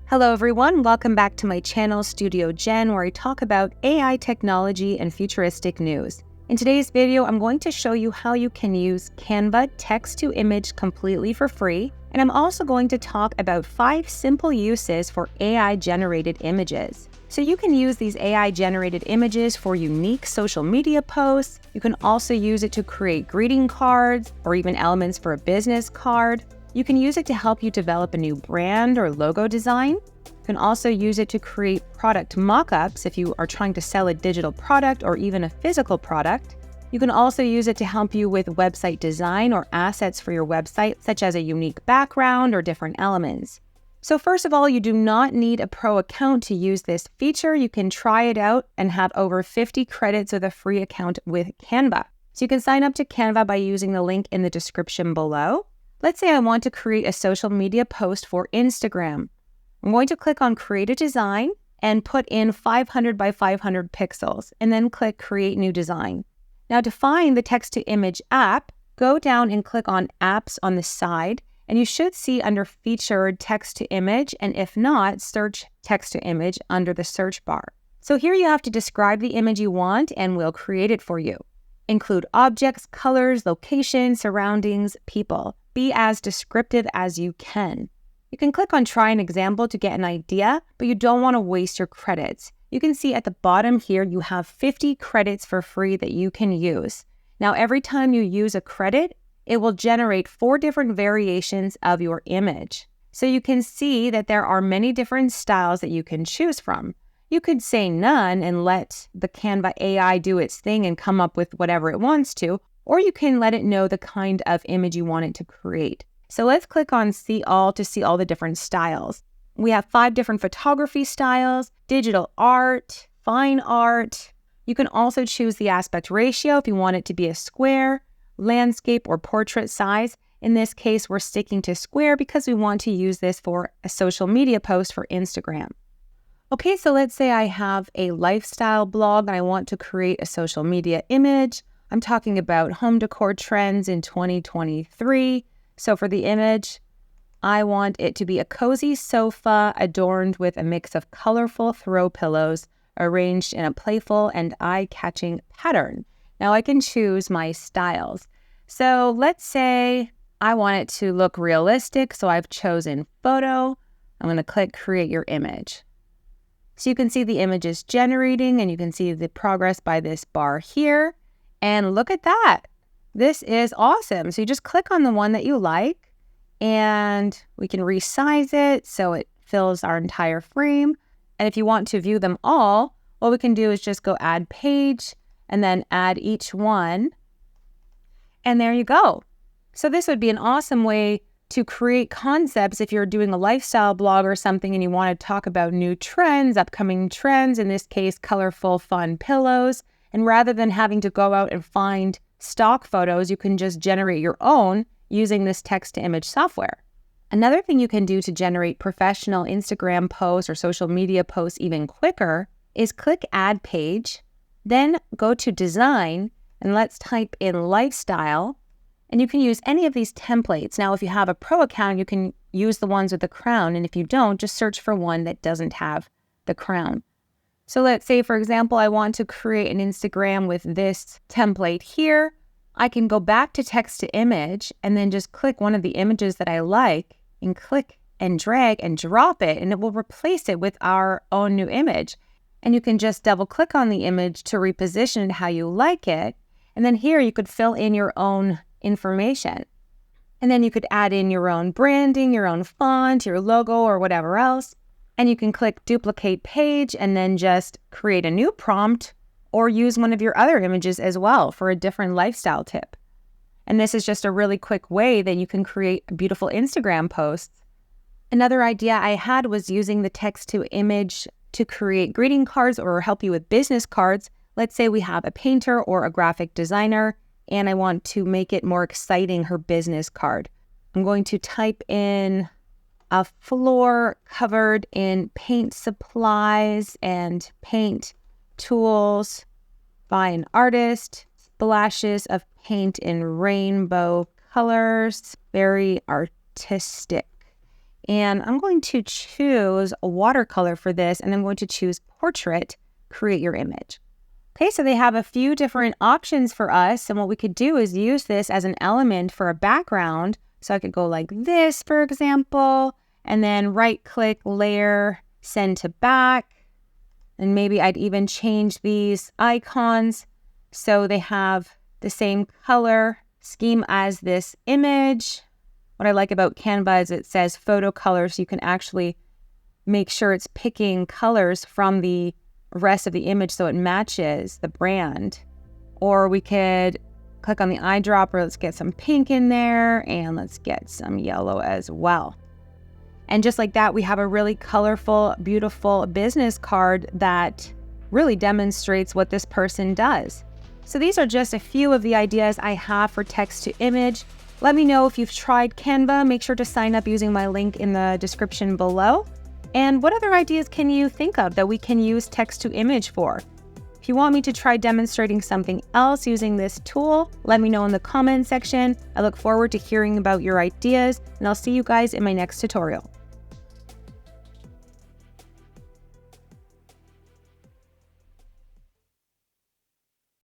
Hello everyone, welcome back to my channel Studio Jen, where I talk about AI technology and futuristic news. In today's video, I'm going to show you how you can use Canva text-to-image completely for free, and I'm also going to talk about 5 simple uses for AI-generated images. So you can use these AI-generated images for unique social media posts. You can also use it to create greeting cards or even elements for a business card. You can use it to help you develop a new brand or logo design. You can also use it to create product mock-ups if you are trying to sell a digital product or even a physical product. You can also use it to help you with website design or assets for your website, such as a unique background or different elements. So first of all, you do not need a pro account to use this feature. You can try it out and have over 50 credits with a free account with Canva. So you can sign up to Canva by using the link in the description below. Let's say I want to create a social media post for Instagram. I'm going to click on Create a Design and put in 500 by 500 pixels and then click Create New Design. Now to find the text-to-image app, go down and click on Apps on the side, and you should see under Featured Text-to-Image, and if not, search Text-to-Image under the search bar. So here you have to describe the image you want and we'll create it for you. Include objects, colors, location, surroundings, people. Be as descriptive as you can. You can click on Try an Example to get an idea, but you don't want to waste your credits. You can see at the bottom here, you have 50 credits for free that you can use. Now, every time you use a credit, it will generate 4 different variations of your image. So you can see that there are many different styles that you can choose from. You could say none and let the Canva AI do its thing and come up with whatever it wants to, or you can let it know the kind of image you want it to create. So let's click on See All to see all the different styles. We have 5 different photography styles, digital art, fine art. You can also choose the aspect ratio if you want it to be a square, landscape, or portrait size. In this case, we're sticking to square because we want to use this for a social media post for Instagram. Okay, so let's say I have a lifestyle blog and I want to create a social media image. I'm talking about home decor trends in 2023. So for the image, I want it to be a cozy sofa adorned with a mix of colorful throw pillows arranged in a playful and eye-catching pattern. Now I can choose my styles. So let's say I want it to look realistic. So I've chosen photo. I'm going to click Create Your Image. So you can see the image is generating and you can see the progress by this bar here. And look at that. This is awesome. So you just click on the one that you like and we can resize it so it fills our entire frame. And if you want to view them all, what we can do is just go Add Page and then add each one. And there you go. So this would be an awesome way to create concepts if you're doing a lifestyle blog or something and you want to talk about new trends, upcoming trends, in this case, colorful, fun pillows. And rather than having to go out and find stock photos, you can just generate your own using this text-to-image software. Another thing you can do to generate professional Instagram posts or social media posts even quicker is click Add Page, then go to Design, and let's type in Lifestyle. And you can use any of these templates. Now, if you have a pro account, you can use the ones with the crown. And if you don't, just search for one that doesn't have the crown. So let's say, for example, I want to create an Instagram with this template here. I can go back to text to image and then just click one of the images that I like and click and drag and drop it, and it will replace it with our own new image. And you can just double click on the image to reposition it how you like it. And then here you could fill in your own information. And then you could add in your own branding, your own font, your logo, or whatever else. And you can click Duplicate Page and then just create a new prompt or use one of your other images as well for a different lifestyle tip. And this is just a really quick way that you can create beautiful Instagram posts. Another idea I had was using the text-to-image to create greeting cards or help you with business cards. Let's say we have a painter or a graphic designer and I want to make it more exciting, her business card. I'm going to type in a floor covered in paint supplies and paint tools by an artist, splashes of paint in rainbow colors, very artistic. And I'm going to choose a watercolor for this, and I'm going to choose portrait, create your image. Okay, so they have a few different options for us, and what we could do is use this as an element for a background. So I could go like this, for example, and then right-click, layer, send to back. And maybe I'd even change these icons so they have the same color scheme as this image. What I like about Canva is it says photo colors. So you can actually make sure it's picking colors from the rest of the image so it matches the brand. Or we could click on the eyedropper. Let's get some pink in there, and let's get some yellow as well. And just like that, we have a really colorful, beautiful business card that really demonstrates what this person does. So these are just a few of the ideas I have for text to image. Let me know if you've tried Canva. Make sure to sign up using my link in the description below. And what other ideas can you think of that we can use text to image for? If you want me to try demonstrating something else using this tool, let me know in the comment section. I look forward to hearing about your ideas, and I'll see you guys in my next tutorial.